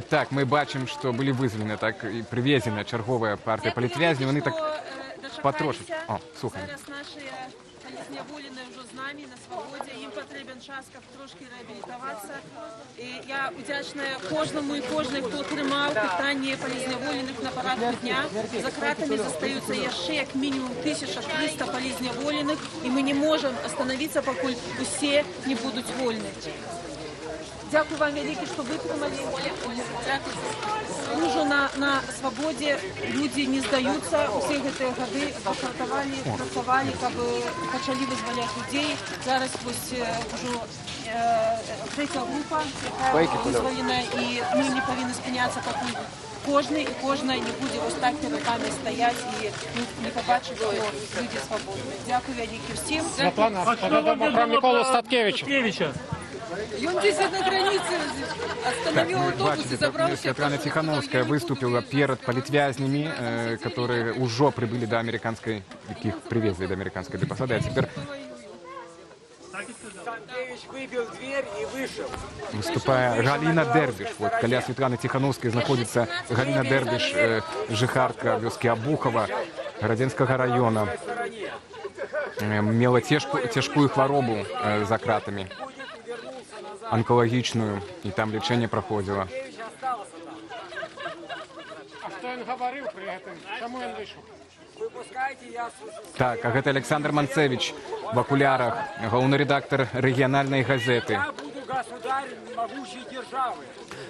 Так, мы бачым, што былі вызвалены, так і прывезены чарговая партыя палітвязню, яны так потрошаць. О, слухаем. Зараз наші полізняволені вже з нами на свободі, їм потрібен час, як трошки реабілітуватися. І я вдячна кожному і кожній, хто тримав питання полізняволених на порядку дня. За кратами залишаються ще як мінімум 1300 полізняволених, і ми не можемо остановитися, поки усі не будуть вольні. Дякую вам велике, що витримали. Уже на свободе люди не сдаются. Все эти годы посортовали, працевали, как бы почали вызволять людей. Зараз ось уже третя група, яка визволена, і ми не повинні спинятися, поки кожний і кожна не буде ось так перед нами стояти і не побачить, що люди свободні. Дякую велике всім. Світлана, повідомо про Миколу Статкевича. И он здесь на границе остановил автобус и забрал всех. Святлана Тихановская выступила перед политвязнями, которые уже прибыли до американской, их привезли до американской депосады, а теперь Станкевич выбил дверь и вышел. выступая Галина Дербиш. Вот, каля Светланы Тихановской находится Галина Дербиш, жихарка вёски Обухова, Городенского района. Мела тяжкую хворобу за кратами, онкологичную, и там лечение проходило. А что он говорил при этом? Кому он вышел? Выпускайте, я слушаю. Так, а гэта Александр Манцевич в окулярах, головний редактор регіональної газети. Я буду государь могучей державы.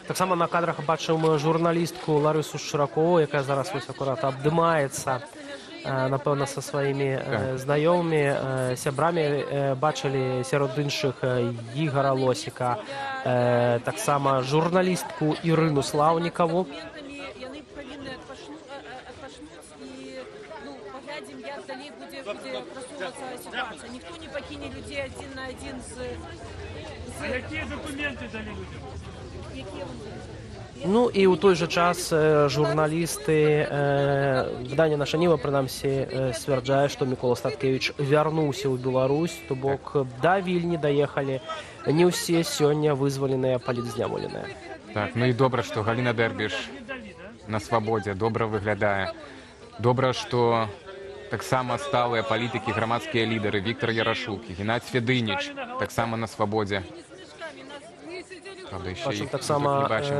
Так само на кадрах бачимо журналістку Ларису Широкову, яка зараз ось акурат обдимається, напевно, со своїми знайомими, сябрами. Бачили серед інших Ігора Лосіка, так само журналістку Ірину Славнікову. Яны повинны отпашнуть и, поглядим, як далее будет просуваться ситуация. Никто не покинет людей один на один А які документи дали людям? Ну і у той же час журналісти видання «Наша Ніва» принамсі стверджає, що Микола Статкевич вярнуўся ў Беларусь, то бок да Вільні даехалі не ўсе сёння вызваленыя палітзняволеныя. Так, ну і добра, што Галина Дербіш на свабодзе добра выглядае. Добра, што таксама сталыя палітыкі, грамадскія лідары Віктор Ярашук, Геннадзь Федыніч таксама на свабодзе. Правда, яшчэ Бачым іх таксама не бачым.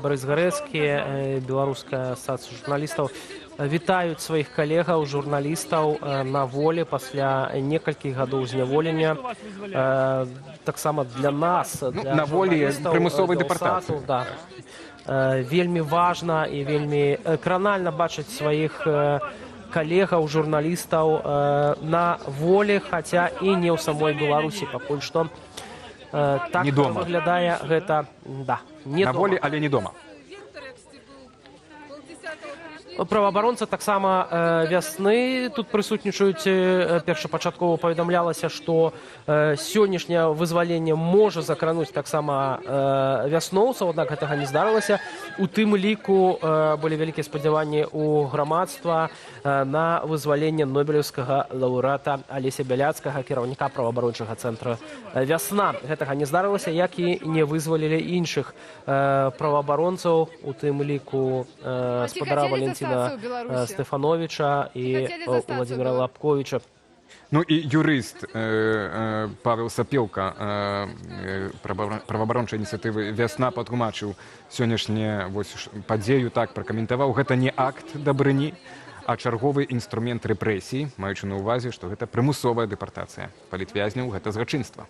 Барыс Гарэцкі, беларуская асацыяцыя журналістаў, вітаюць сваіх калегаў, журналістаў на волі пасля некалькіх гадоў зняволення. Таксама для нас, для на волі журналістаў, прымусовай Белсату, дэпартацыі. да, вельмі важна і вельмі кранальна бачыць сваіх калегаў, журналістаў на волі, хаця і не ў самой Беларусі, пакуль што. Так не дома. Выглядае гэта, да, не На дома. волі, але не дома. Праваабаронцы таксама вясны тут прысутнічаюць. Першапачаткова паведамлялася, што сённяшняе вызваленне можа закрануць таксама вясноўцаў, аднак гэтага не здарылася. У тым ліку былі вялікія спадзяванні ў грамадства на вызваленне нобелеўскага лаўрэата Алеся Бяляцкага, кіраўніка праваабарончага цэнтра «Вясна». Гэтага не здарылася, як і не вызвалілі іншых праваабаронцаў, у тым ліку спадара Валентина Стефановича и Владимира Лапковича. Ну і юрыст Павел Сапелка праваабарончай ініцыятывы «Вясна» патлумачыў сённяшнюю падзею, так пракаментаваў: гэта не акт дабрыні, а чарговы інструмент рэпрэсіі, маючы на ўвазе, што гэта прымусовая дэпартацыя палітвязняў, гэта злачынства.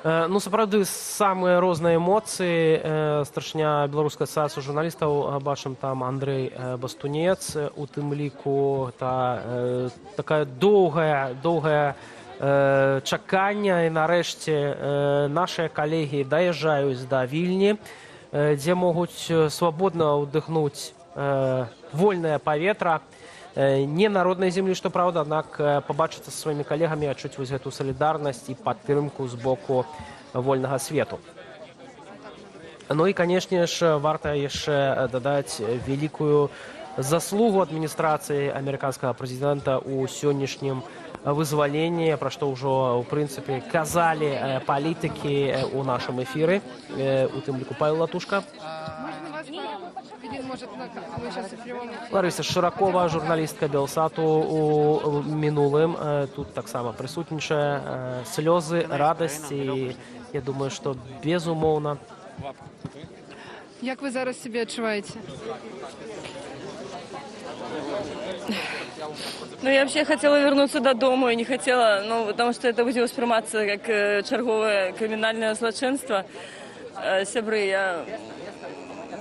Ну, сапраўды, самыя розныя эмоцыі. Старшыня беларускай асацыяцыі журналістаў, бачым там Андрэй Бастунец, у тым ліку такая доўгае чаканне, і нарэшце нашыя калегі даязджаюць да Вільні, дзе могуць свабодна ўдыхнуць вольнае паветра, не народнай землі, што праўда, аднак пабачыцца са сваімі калегамі, адчуць вось гэту салідарнасць і падтрымку з боку вольнага свету. Ну і, канешне ж, варта яшчэ дадаць вялікую заслугу адміністрацыі амерыканскага прэзідэнта ў сённяшнім вызвалення, пра што ўжо ў прынцыпе казалі палітыкі у нашым эфіры, у тым ліку Павел Латушка. Ларыса Шыракова, журналістка Белсату у мінулым, тут таксама прысутнічае, слёзы, радасці, я думаю, што безумоўна. Як ви зараз себе відчуваєте? Ну, я вообще хотела вернуться до дома и не хотела, ну, потому что это будет восприниматься как черговое криминальное злочинство. Сябры, я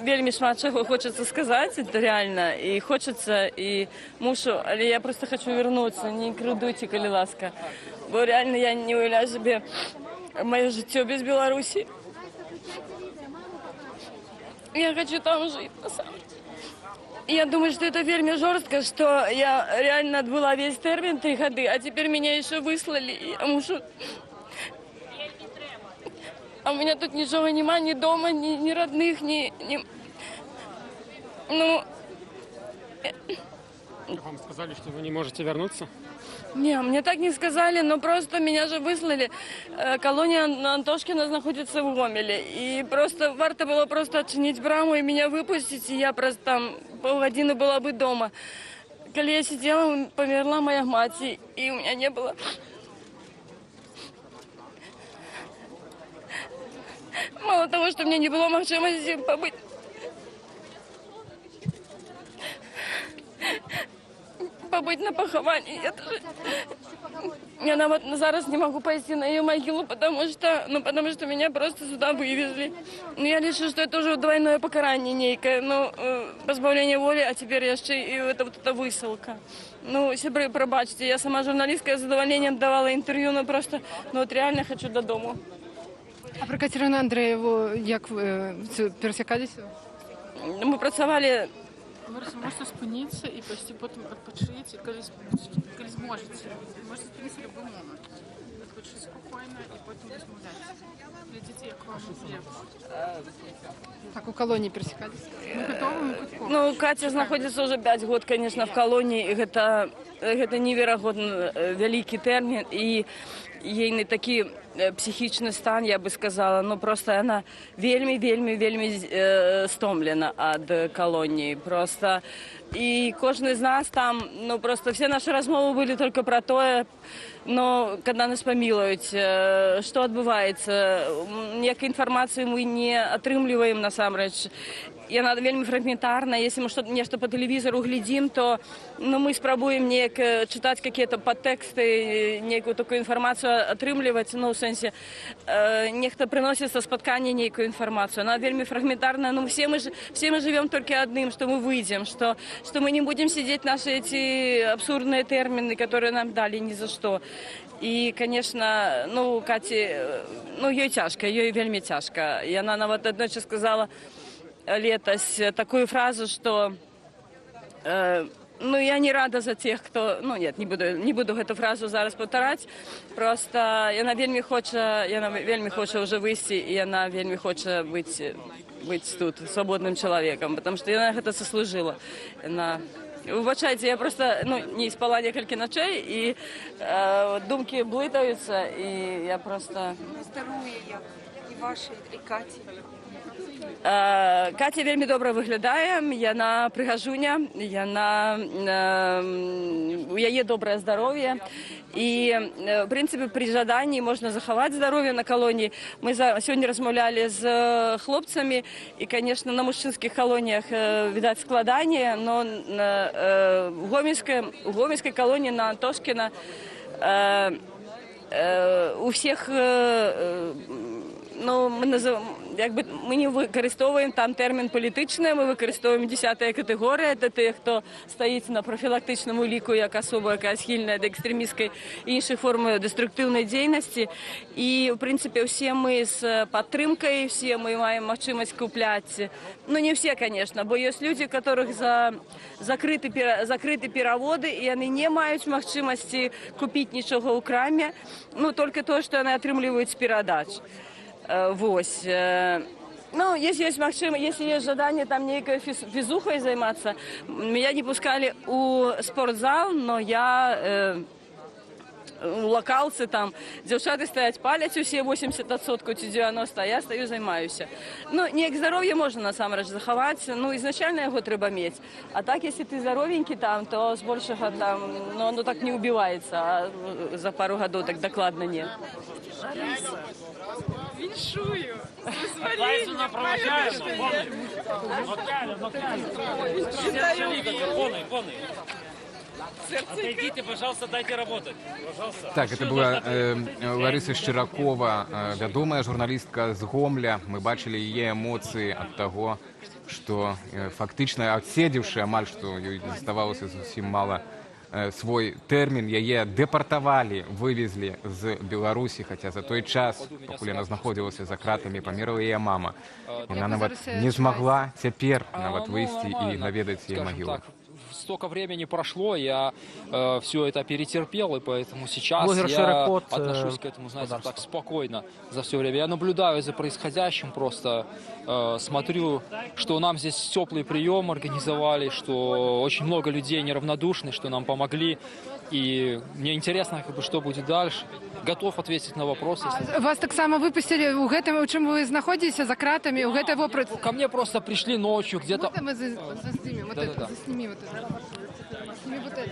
вельмі шмат чаго хочется сказать, это реально, и хочется, и мушу, але я просто хочу вернуться, не крыдуйте, коли ласка. Бо реально я не уявляю себе мое житё без Беларуси. Я хочу там жить, на самом деле. Я думаю, что это вельми жестко, что я реально отбыла весь термин 3 года, а теперь меня еще выслали, и я мушу... А у меня тут ничего нема, ни дома, ни родных, ни... Ну... Вам сказали, что вы не можете вернуться? Не, мне так не сказали, но просто меня же выслали. Колония Антошкина находится в Гомеле. И просто варто было просто отчинить браму и меня выпустить, и я просто там полгодины была бы дома. Когда я сидела, померла моя мать, и у меня не было... Мало того, что мне не было возможности побыть на поховании. Я нават зараз не могу пойти на ее могилу, потому что меня просто сюда вывезли. Но я лишу, что это уже двойное покарание некое, ну, позбавление воли, а теперь еще и это вот эта высылка. Ну, сябры, пробачьте, я сама журналистка, я с задоволением давала интервью, но просто, ну вот реально хочу додому. А про Катерину Андреєву, як ви пересікалися? Мы працавали... Можете спыніцца і пайсці потым адпачыць, калі зможаце. Можете спыніцца в любой момент. Адпачыць спокойно і потым размаўляць. Глядзіце, як вам лепш. Так, у колонии пересекались? Мы готовы, мы кутком. Ну, Катя находится уже 5 год, конечно, в колонии. Это невероятно великий термин. И ей не такі психічны стан, я бы сказала, ну просто она вельмі стомлена ад колонии. Просто и кожны з нас там, ну просто все наши размовы были только про тое, но когда нас памілуюць, што адбываецца, некай інфармацыі мы не атрымліваем насамрэч. Яна вельмі фрагментарна. Если мы нешта по телевизору глядзім, то ну, мы спрабуем неяк чытаць какие-то подтексты, некую такую информацию атрымліваць, ну, в сэнсе, нехта приносит со спаткання нейкую информацию. Она вельмі фрагментарная. Ну, все мы живем только одним, что мы выйдем, что мы не будем сидеть наши эти абсурдные термины, которые нам дали ни за что. И, конечно, ну, Кате, ну, ей тяжко, ей вельмі тяжко. И она нават аднойчы сказала летась такую фразу, что ну, я не рада за тех, кто... Ну, нет, не буду эту фразу зараз повторять. Просто яна вельмі хоча уже выйти, и она вельмі хоча быть тут свободным человеком, потому что яна это заслужила. Выбачайте, я просто не спала некалькі ночей, и думки блытаются, и я просто... Здароўе як і вашай, і Каці. Катя вельмі добра выглядае, яна прыгажуня, у яе добрае здароўе. І, в прынцыпе, пры жаданні можна захаваць здароўе на калоніі. Мы сёння размаўлялі з хлопцамі, і, конечно, на мужчынскіх калоніях, відаць, складанне, но у гомельскай калоніі на Антошкіна у всех... Ну, мы не выкарыстоўваем там тэрмін палітычны, мы выкарыстоўваем 10-я катэгорыя, это тыя, хто стаіць на профілактычным уліку як асоба, якая схільная да экстрэмісцкай і іншых форм дэструктыўнай дзейнасці. І, в прынцыпе, усе мы з падтрымкай, все мы маем магчымасць купляць. Ну, не все, конечно, бо ёсць людзі, у которых закрыты пераводы, і яны не маюць магчымасці купіць нічога ў краме, ну, толькі тое, што яны атрымліваюць з перадач. Вось. Ну, если есть желание там некой физухой заниматься, меня не пускали у спортзал, но я локалцы там, дзяўчаты стаяць паляць усе 80% ці 90%, а я стаю займаюся. Ну, неяк здароўе можна насамрэч захаваць, ну, ізначальна яго трэба мець. А так, если ты здаровенькі там, то збольшага там, ну, оно так не убіваецца, а за пару гадоў так дакладна не. Віншую. Тайсона провожаем, полный. Отойдите, пожалуйста, дайте работать. Пожалуйста. Так, это была Лариса Шчыракова, вядомая журналістка з Гомля. Мы бачылі яе эмоцыі ад таго, што фактычна адседзеўшы амаль што ёй заставалася зусім мала свой тэрмін, яе дэпартавалі, вывезлі з Беларусі, хаця за той час, пакуль яна знаходзілася за кратамі, памерла яе мама. Яна нават не змагла цяпер нават выйсці і наведаць яе магілу. Столько времени прошло, я все это перетерпел, и поэтому сейчас Блогер я Шерекот, отношусь к этому, знаете, так спокойно за все время. Я наблюдаю за происходящим, просто смотрю, что нам здесь теплый прием организовали, что очень много людей неравнодушны, что нам помогли. И мне интересно, как бы, что будет дальше. Готов ответить на вопросы. Если... Вас таксама выпустили у гэтым, у чым вы знаходзіцеся за кратамі, у гэтай вопрацы? Ко мне просто пришли ночью где-то... Мы заснимем вот это, засними вот это. Сними вот это.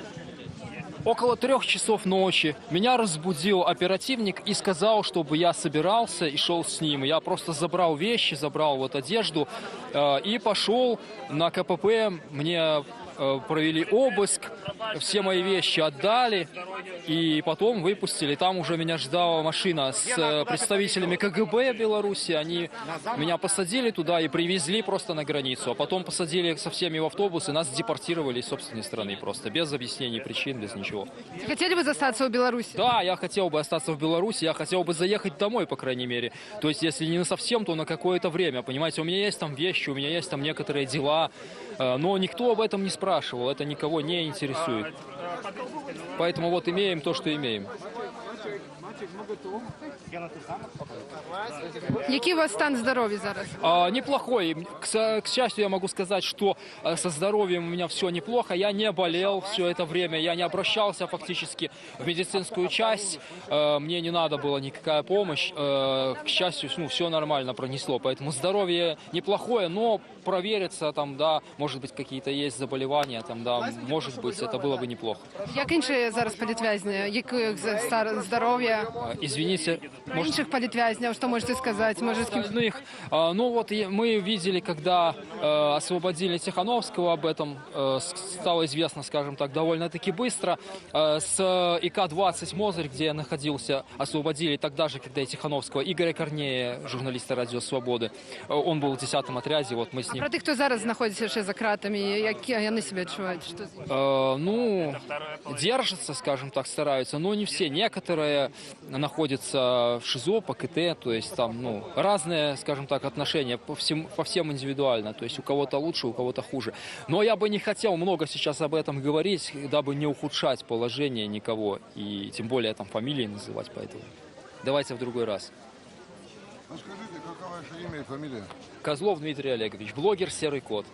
Около 3 часов ночи меня разбудил оперативник и сказал, чтобы я собирался и шел с ним. Я просто забрал вещи, забрал вот одежду и пошел на КПП. Мне провели обыск, все мои вещи отдали и потом выпустили. Там уже меня ждала машина с представителями КГБ Беларуси. Они меня посадили туда и привезли просто на границу. А потом посадили со всеми в автобус и нас депортировали из собственной страны просто, без объяснений причин, без ничего. Хотели бы остаться в Беларуси? Да, я хотел бы остаться в Беларуси, я хотел бы заехать домой, по крайней мере. То есть, если не на совсем, то на какое-то время. Понимаете, у меня есть там вещи, у меня есть там некоторые дела, но никто об этом не спрашивал, это никого не интересует. Поэтому вот имеем то, что имеем. Який у вас стан здоров'я зараз? Неплохой. К счастью, я могу сказать, что со здоровьем у меня все неплохо. Я не болел все это время, я не обращался фактически в медицинскую часть. Мне не надо была никакая помощь. К счастью, все нормально пронесло. Поэтому здоровье неплохое, но провериться там, да, может быть, какие-то есть заболевания, там, да, может быть, это было бы неплохо. Як інші зараз політв'язні? Яке здоров'я? Извините, Про інших політв'язнів, що можете сказати? Может, остальных. Ну вот мы видели, когда освободили Тихановского, об этом стало известно, скажем так, довольно-таки быстро. С ИК-20 Мозырь, где я находился, освободили тогда же, когда и Тихановского, Игоря Корнея, журналиста «Радио Свободы». Он был в 10-м отряде, вот мы с ним... Про тих, хто зараз знаходиться ще за кратами, як вони себе відчувають? Що з ними? Ну, держатся, скажем так, стараются, но не все. Некоторые находятся в ШИЗО, по КТ, то есть там, ну, разные, скажем так, отношения, по всем индивидуально, то есть у кого-то лучше, у кого-то хуже. Но я бы не хотел много сейчас об этом говорить, дабы не ухудшать положение никого, и тем более там фамилии называть, поэтому давайте в другой раз. Скажите, какое ваше имя и фамилия? Козлов Дмитрий Олегович, блогер «Серый кот».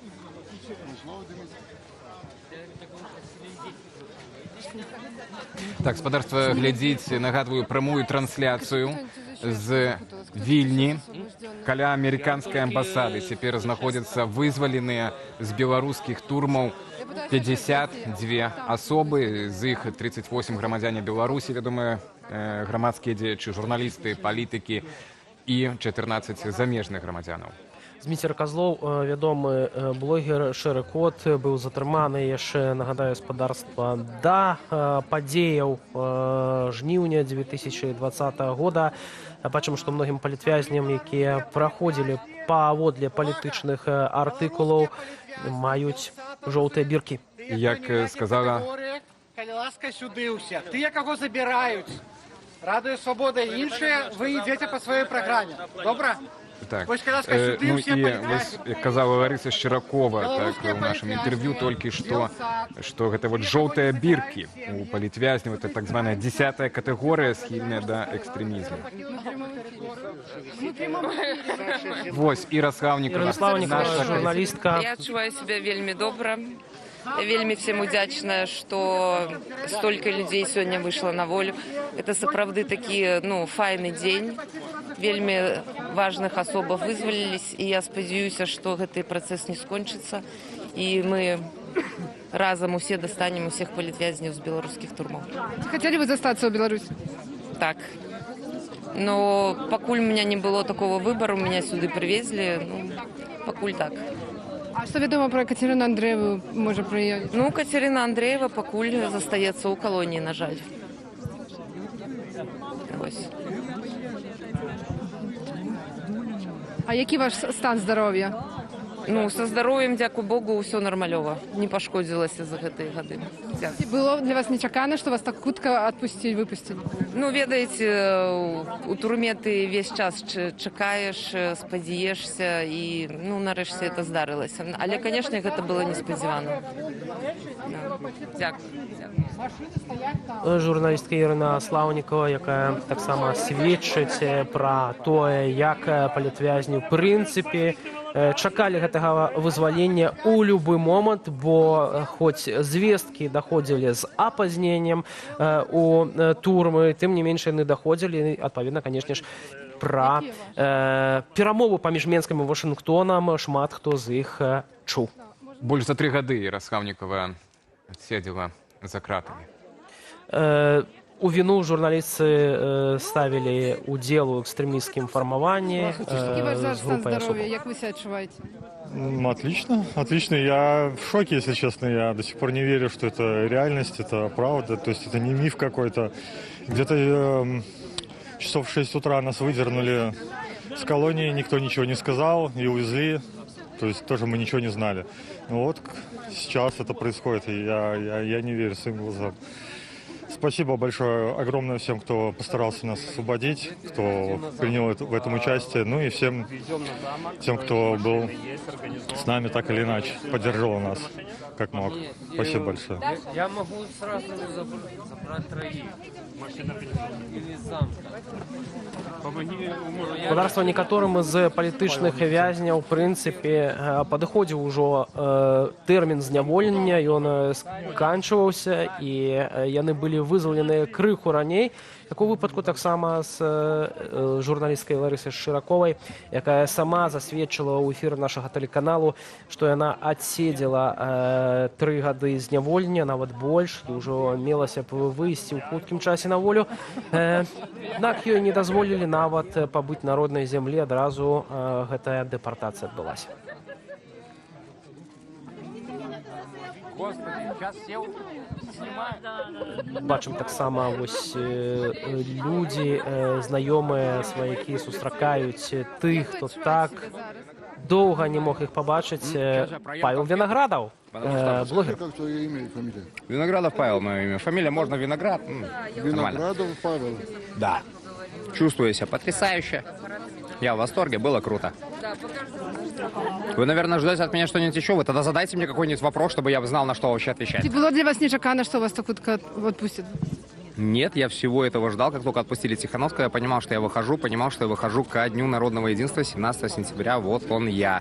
Так, спадарства, глядзіць, нагадваю, прамую трансляцыю з Вільні. Каля амерыканскай амбасады цяпер знаходзяцца вызваленыя з беларускіх турмаў 52 асобы, з іх 38 грамадзяне Беларусі, вядомыя грамадскія дзеячы, журналісты, палітыкі і 14 замежных грамадзянаў. Зміцер Козлов, вядомы блогер «Шерекот», быў затрыманы яшчэ, нагадаю, спадарства да падзеяў жніўня 2020 года. Бачым, што многім палітвязням, якія праходзілі паводле палітычных артыкулаў, маюць жоўтыя біркі. Як сказала... Калі ласка, сюды ўсе. Тыя, каго забіраюць. Радыё Свабода і іншыя, вы ідзеце па сваёй праграме. Добра? Так, ну і вось, як казала Лариса Шчыракова, так, у нашем интервью только что гэта вот жоўтыя біркі у палітвязняў, это так званая 10-я катэгорыя, схільная да экстрэмізму. Вось, Іра Слаўнікова, наша журналістка. Я адчуваю себя вельмі добра. вельмі всем удзячная, што столькі людзей сёння выйшла на волю. Это сапраўды такі, файны дзень. Вельмі важных асобаў вызвалілись, і я спадзяюся, што гэты працэс не скончыцца, і мы разам усе дастанем усіх палітвязняў з беларускіх турмаў. Хотели бы застаться в Беларуси? Так. Но пакуль у меня не было такого выбора, меня сюда привезли, пакуль так. А что вядома про Катерину Андрееву, может, про ее? Катерина Андреева пакуль застаецца ў калоніі, на жаль. Ось. А який ваш стан здоров'я? Со здароўем, дзякуй Богу, ўсё нармалёва. Не пашкодзілася за гэтыя гады. Было для вас нечакана, что вас так хутка выпустили? Ведаеце, у турме ты весь час чакаеш, спадзяешся, і, нарэшце, это здарылася. Але, канешне, гэта было неспадзявана. Дзякуй. Журналістка Ірина Слаўнікова, якая таксама сведчыць пра тое, як палітвязні ў прынцыпе чакалі гэтага вызвалення ў любы момант, бо хоць звесткі даходзілі з апазненнем у турмы, тым не менш яны даходзілі, адпаведна, канешне ж, пра перамову паміж Менскам і Вашынгтонам шмат хто з іх чуў. Больш за 3 гады Іра Слаўнікова адседзела за кратамі. У вину журналисты ставили удел в экстремистском формовании. Какой ваш стан здоровья? Как вы себя отчуваете? Отлично, отлично. Я в шоке, если честно. Я до сих пор не верю, что это реальность, это правда. То есть это не миф какой-то. Где-то часов в 6 утра нас выдернули с колонии, никто ничего не сказал и увезли. То есть тоже мы ничего не знали. Но вот сейчас это происходит, и я не верю своим глазам. Спасибо большое, огромное всем, кто постарался нас освободить, кто принял в этом участие, и всем тем, кто был с нами так или иначе, поддержал нас, как мог. Спасибо большое. Я могу сразу забрать троих. Или сам. Господарства некаторым з палітычных вязняў, у прынцыпе, падыходзіў ужо тэрмін зняволення, ён сканчваўся, і яны былі вызвалены крыху раней. Такую выпадку таксама з журналісткай Ларысай Шыраковай, якая сама засведчыла ў эфіры нашага тэлеканалу, што яна адседзела 3 гады зняволення, нават больш, і ўжо мелася б выйсці ў хуткім часе на волю. Аднак ёй не дазволілі нават пабыць на роднай зямлі, адразу гэтая дэпартацыя адбылася. Бачым таксама вось людзі, знаёмыя, сваякі сустракаюць тых, хто так доўга не мог іх пабачыць. Павел Виноградов, блогер. Как твое имя и фамилия? Виноградов Павел, мое имя. Фамилия можно Виноград. Виноградов Павел. Да. Чувствую себя потрясающе. Я в восторге, было круто. Вы, наверное, ждете от меня что-нибудь еще? Вы тогда задайте мне какой-нибудь вопрос, чтобы я знал, на что вообще отвечать. Было для вас нечакано, что вас так хутка отпустят? Нет, я всего этого ждал. Как только отпустили Тихановского, я понимал, что я выхожу ко Дню народного единства, 17 сентября, вот он я.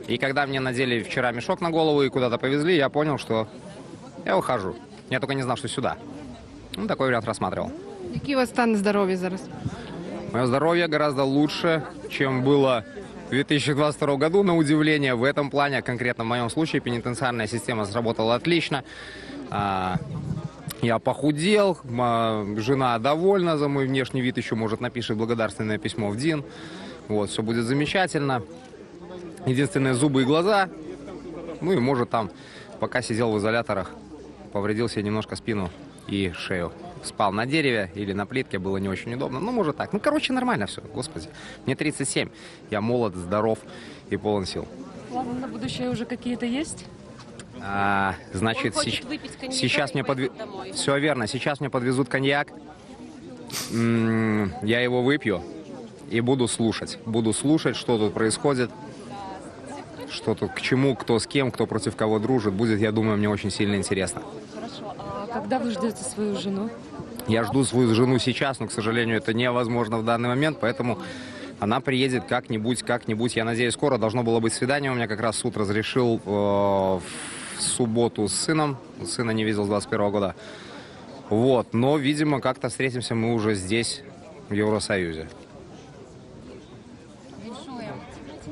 И когда мне надели вчера мешок на голову и куда-то повезли, я понял, что я выхожу. Я только не знал, что сюда. Такой вариант рассматривал. Який у вас стан здоровья зараз? Мое здоровье гораздо лучше, чем было в 2022 году, на удивление. В этом плане, конкретно в моем случае, пенитенциарная система сработала отлично. Я похудел, жена довольна за мой внешний вид, еще, может, напишет благодарственное письмо в ДИН. Вот, все будет замечательно. Единственное, зубы и глаза. И, может, там, пока сидел в изоляторах, повредил себе немножко спину и шею. Спал на дереве или на плитке, было не очень удобно. Может так. Короче, нормально все, господи. Мне 37, я молод, здоров и полон сил. Планы на будущее уже какие-то есть? Значит, сейчас мне все верно, сейчас мне подвезут коньяк. Я его выпью и буду слушать. Буду слушать, что тут происходит, что тут к чему, кто с кем, кто против кого дружит. Будет, я думаю, мне очень сильно интересно. Хорошо. А когда вы ждете свою жену? Я жду свою жену сейчас, но, к сожалению, это невозможно в данный момент, поэтому она приедет как-нибудь. Я надеюсь, скоро должно было быть свидание. У меня как раз суд разрешил в в субботу с сыном. Сына не видел с 21 года. Вот, но, видимо, как-то встретимся мы уже здесь, в Евросоюзе.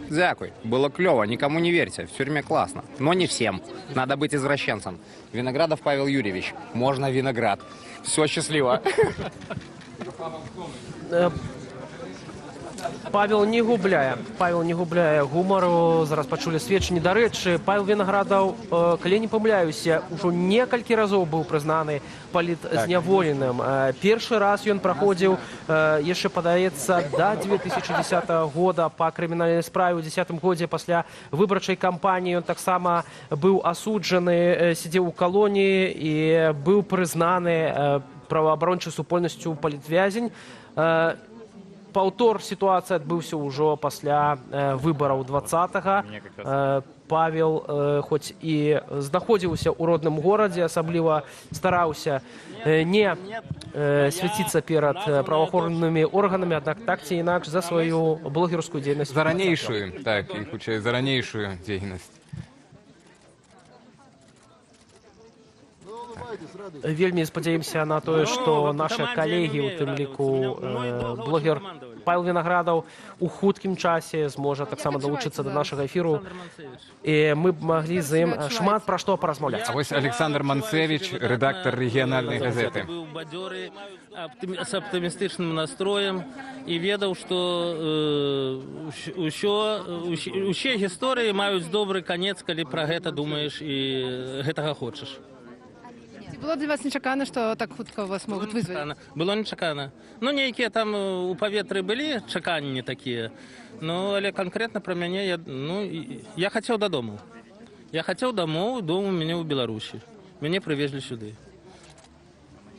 Дякую. Было клево, никому не верьте. В тюрьме классно. Но не всем. Надо быть извращенцем. Виноградов Павел Юрьевич. Можно виноград. Все, счастливо. Павел не губляе гумару. Зараз пачулі сведчанні. Дарэчы, Павел Вінаградаў, калі не памыляюся, ужо некалькі разоў быў прызнаны палітзняволеным. Першы раз ён праходзіў яшчэ, падаецца, да 2010 года па крымінальнай справе. У 2010 годзе пасля выбарчай кампаніі ён таксама быў асуджаны, сидзеў у калоніі і быў прызнаны праваабарончай супольнасцю палітвязень. Паўтор сітуацыі адбыўся ўжо пасля выбараў 20-го. Павел, хоць і знаходзіўся ў родным горадзе, асабліва стараўся не свяціцца перад праваахоўнымі органамі, аднак так ці інакш за сваю блогерскую дзейнасць. За ранейшую, так, і хутчэй за ранейшую дзейнасць. Вельмі спадзяемся на тое, што нашы калегі, у тым ліку блогер Павел Вінаградаў, у хуткім часе зможа таксама далучыцца да нашага эфіру. І мы б маглі з ім шмат пра што паразмаўляць. А вось Александр Манцевич, рэдактар рэгіянальнай газеты. Быў бадзёры, з аптымістычным настроем і ведаў, што усе гісторыі маюць добры канец, калі пра гэта думаеш і гэтага хочаш. Было для вас нечакана, што так хутка вас могуць вызваць? Было нечакана. Ну, нейкія там у паветры былі чаканні такія, ну, але канкрэтна пра мяне, я хацеў дадому. Я хацеў дамоў, дом у мяне ў Беларусі. Мяне прывезлі сюды.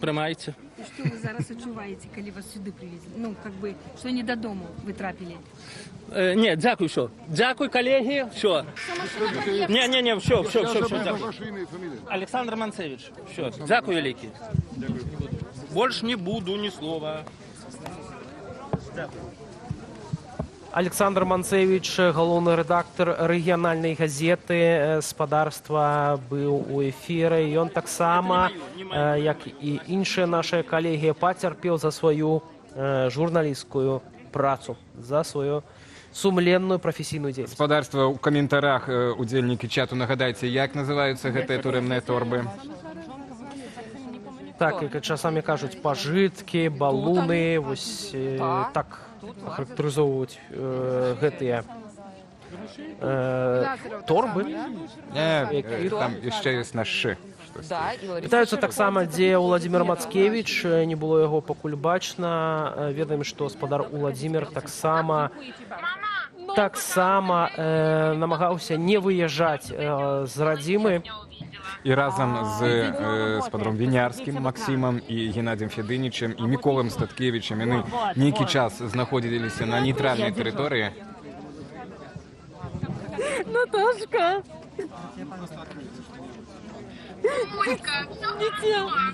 Прымайце. І што вы зараз адчуваеце, калі вас сюды прывезлі? Ну, как бы, што не дадому вы трапілі? Не, дзякуй, ўсё. Дзякуй, калегі, ўсё. Не, ўсё, дзякуй. Александр Манцевич, ўсё, дзякуй вялікі. Больш не буду ні слова. Александр Манцевич, галоўны рэдактар рэгіянальнай газеты «Спадарства», быў у эфіры. Ён таксама, як і іншыя нашыя калегі, пацярпеў за сваю журналісцкую працу, за сваю сумленную прафесійную дзейнасць. Спадарства, у каментарах удзельнікі чату нагадайце, як называюцца гэтыя турэмныя торбы? Так, як часамі кажуць, пажыткі, балуны, вось так характарызоўваюць гэтыя торбы. Там яшчэ ёсць на шы. Пытаюцца таксама, дзе Уладзімір Мацкевіч, не было яго пакуль бачна. Ведаем, што спадар Уладзімір таксама намагаўся не выязджаць з радзімы. І разам з спадаром Вінярскім Максімам і Геннадзем Федынічем і Міколам Статкевічем яны нейкі час знаходзіліся на нейтральнай тэрыторыі. Наташка!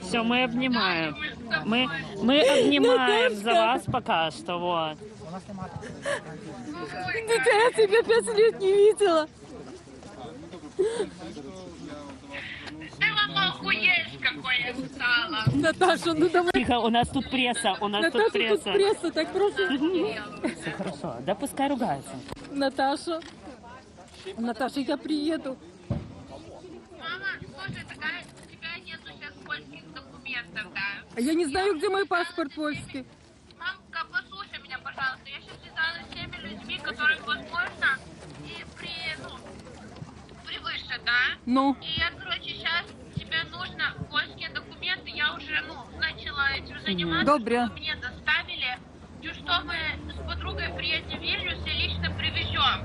Все, мы обнимаем. Мы обнимаем за вас пока что, вот. Дитя, я тебя 5 лет не видела. Ты вам охуеешь, какой я стала. Наташа, ну давай. Тихо, у нас тут пресса, Наташа, тут пресса, так просто. Все хорошо, да пускай ругается. Наташа, я приеду. Мама, слушай, такая, у тебя нету сейчас польских документов, да? А я не знаю, где мой паспорт польский. Мамка, послушай меня, пожалуйста. Я сейчас связалась с теми людьми, которых, возможно, и превыше, да? Ну? И я, короче, сейчас тебе нужно польские документы. Я уже, начала этим заниматься. Добре. Чтобы мне доставили. Что мы с подругой приедем в Вильнюс и лично привезем.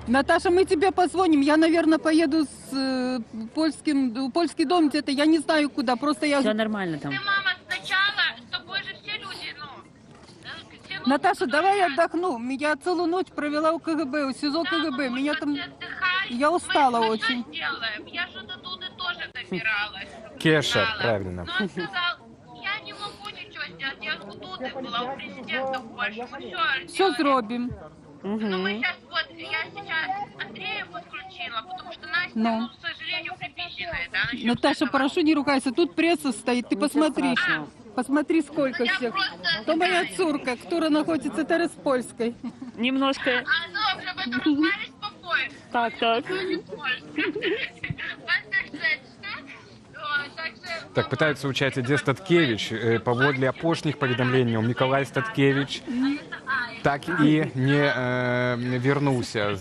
Наташа, мы тебе позвоним. Я, наверное, поеду с польский дом где-то. Я не знаю куда. Просто я... Все нормально там. Ты, мама, сначала, с тобой же все люди, Наташа, давай я отдохну. Я целую ночь провела у КГБ, у СИЗО КГБ. Меня там... Я устала очень. Я же до Дуды тоже добиралась. Кеша, правильно. Но он сказал, я не могу ничего сделать. Я у Дуды была, у президента в Польше. Все зробим. Ну, мы сейчас, вот, я сейчас Андрея подключила, потому что Настя, Ну. к сожалению, припизженная, да, насчет Наташа, этого. прошу, не ругайся. Тут пресса стоит. Ты посмотри. Посмотри, сколько всех. То моя цурка, которая находится в Польской. Немножко... А, добре, ви розмовляєш по-польськи. Так, так. Так, пытается учать, дзе Статкевич. Паводле апошніх паведамленняў, Мікалай Статкевич так і не вярнуўся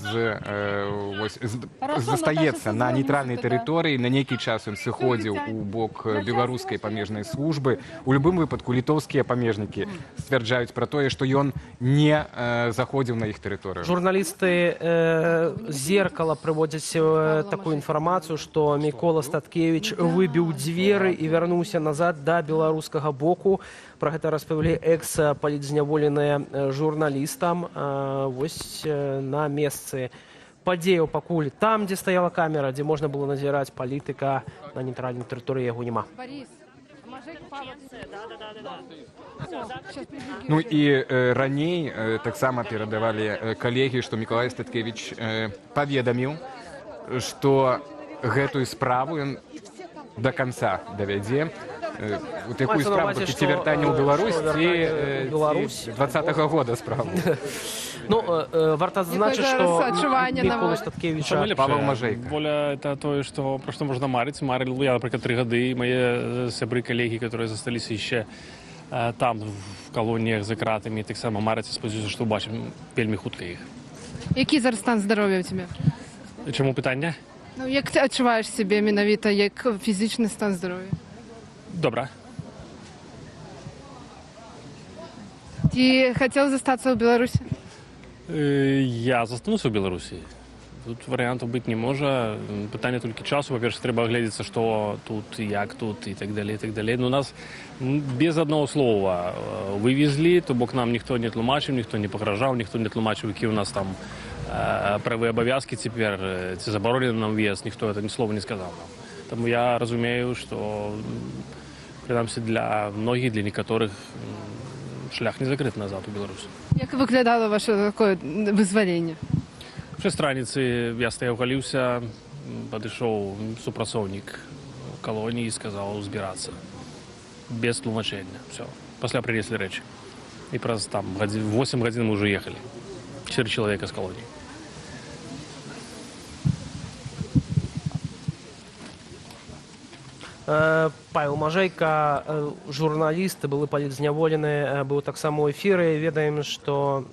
застаецца на нейтральнай тэрыторыі. На нейкі час ён сыходзіў у бок беларускай памежнай службы. У любым выпадку літоўскія памежнікі сцвярджаюць пра тое, што ён не заходзіў на іх тэрыторыю. Журналісты «Зеркала» прыводзяць такую інфармацыю, што Мікола Статкевич выбіў дзверы і вярнуўся назад да беларускага боку. Пра гэта распавялі экс-палітзняволеныя журналістам. Вось на месцы падзеяў пакуль там, дзе стаяла камера, дзе можна было назіраць палітыка, на нейтральнай тэрыторыі яго няма. Ну і раней таксама перадавалі калегі, што Мікалай Статкевич паведаміў, што гэтую справу ён до конца давядзе. У такую справу, ці вяртанне ў Беларусь 20-го года справу. Ну, варта зазначыць, што Мікола Статкевича Павел Мажейка. Воля это тое, што пра што можна марыць. Марыў я, напрыклад, 3 гады. Мае сябры, калегі, которые засталіся яшчэ там, в калоніях за кратамі, таксама марыць, спадзяюся, што ўбачым вельмі хутка іх. Які зараз стан здароўя ў цябе? Чаму пытанне? Ну, як ты адчуваеш сябе менавіта як фізічны стан здароўя? Добра. Ці хацеў застацца ў Беларусі? Я застануся ў Беларусі. Тут варыянтаў быць не можа. Пытанне толькі часу. Па-першае, трэба агледзецца, што тут, як тут і так далей, і так далей. Но нас без аднаго слова вывезлі, то бок нам ніхто не тлумачыў, ніхто не пагражаў, ніхто не тлумачыў, які ў нас там правы абавязкі цяпер, ці забаронены нам в'езд, ніхто гэта ні слова не сказаў нам. Таму я разумею, што прынамсі для многіх, для некаторых шлях не закрыт назад у Беларусі. Як выглядала ваше такое вызваленне? В 6 раніцы я стаяў, галіўся, падышоў супрацоўнік калоніі і сказаў збірацца. Без тлумачэння. Все. Пасля прынеслі рэчы. І праз там 8 гадзін мы ўжо ехалі. 4 чалавека з калоніі. Павел Мажейка, журналіст, былы палітзняволены, быў таксама ў эфіры. Ведаем, што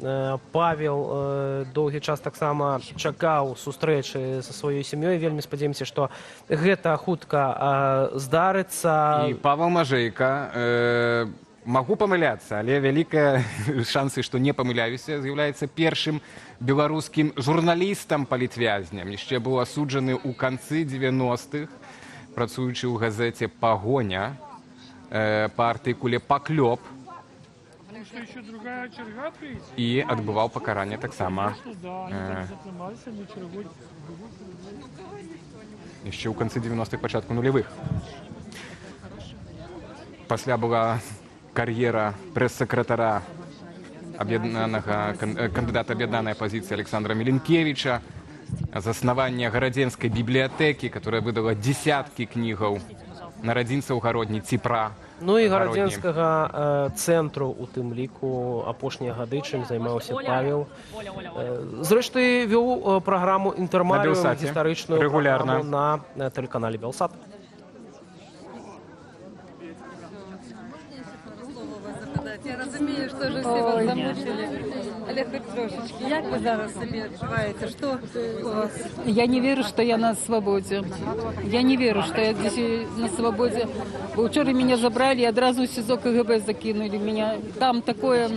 Павел доўгі час таксама чакаў сустрэчы са сваёй сям'ёй. Вельмі спадзяемся, што гэта хутка здарыцца. І Павел Мажейка, магу памыляцца, але вялікая шансы, што не памыляюся, з'яўляецца першым беларускім журналістам палітвязням. Яшчэ быў асуджаны ў канцы 90-х, працуючы ў газеце «Пагоня» па артыкуле «Паклёп» і адбываў пакаранне таксама яшчэ ў канцы 90-х, пачатку нулевых. Пасля была кар'ера прэс-сакратара кандыдата аб'яднанай апазіцыі Александра Міленкевіча, заснавання гарадзенскай бібліятэкі, которая выдала десяткі кнігаў нарадзінцаў гародні Ціпра. Ну і гарадзенскага цэнтру у тым ліку апошнія гады, чым займаўся Павел. Зрэшты, вёў праграму «Інтэрмарыум», гістарычную праграму на тэлеканале «Белсат». Я разумею, что же все вас замучили. Олег Петрович, как вы зараз себе отживаете? Что у вас? Я не верю, что я на свободе. Я не верю, что я здесь на свободе. Вчера меня забрали и одразу в СИЗО КГБ закинули. Меня там такое...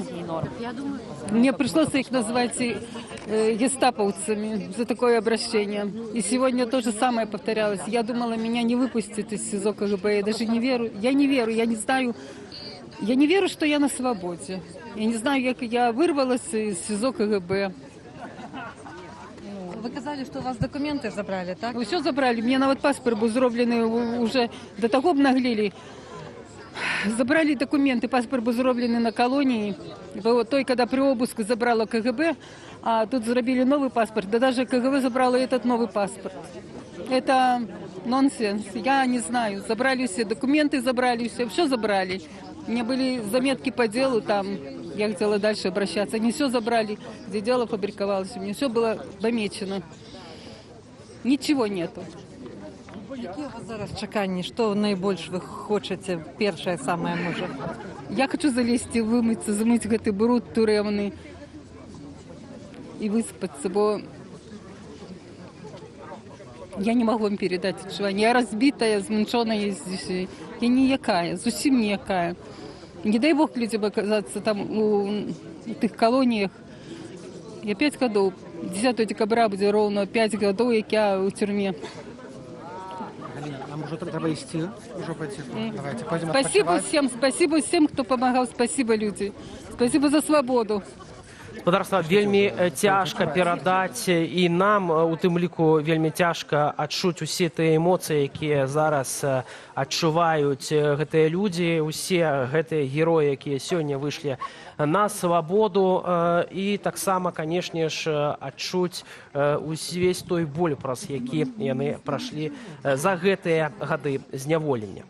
Мне пришлось их назвать гестаповцами за такое обращение. И сегодня то же самое повторялось. Я думала, меня не выпустят из СИЗО КГБ. Я даже не верю. Я не верю, я не знаю... Я не верю, что я на свободе. Я не знаю, как я вырвалась из СИЗО КГБ. Вы казали, что у вас документы забрали, так? Все забрали. Мне нават паспорт был зробленный уже до того обнаглели. забрали документы, паспорт был зробленный на колонии. Той, когда при обыске забрало КГБ, а тут зарабили новый паспорт, да даже КГБ забрало этот новый паспорт. Это нонсенс, я не знаю. Забрали все документы, забрали все забрали. У меня были заметки по делу, там я хотела дальше обращаться. Они все забрали, где дело фабриковалось. У меня все было помечено. Ничего нету. Які у вас зараз чекання? Що найбільше ви хочете? Перше, саме може? Я хочу залезть, вымыться, замыть гэты бруд тюремный и выспаться, бо я не могу вам передать отчувание. Я разбитая, змученная здесь. Я ніякая, зовсім ніякая. Не дай Бог людям оказаться там у тих колоніях. Я 5 годов, 10 декабря буде ровно 5 годов, як я у тюрмі. Нам уже треба йти, уже пойти. Давайте, пойдем Спасибо всем, кто помогал. Спасибо, люди. Спасибо за свободу. Господарства, вельмі цяжка перадаць і нам у тым ліку вельмі цяжка адчуць усе тыя эмоцыі, якія зараз адчуваюць гэтыя людзі, усе гэтыя героі, якія сёння выйшлі на свабоду і таксама, канешне ж, адчуць увесь той боль, праз які яны прайшлі за гэтыя гады зняволення.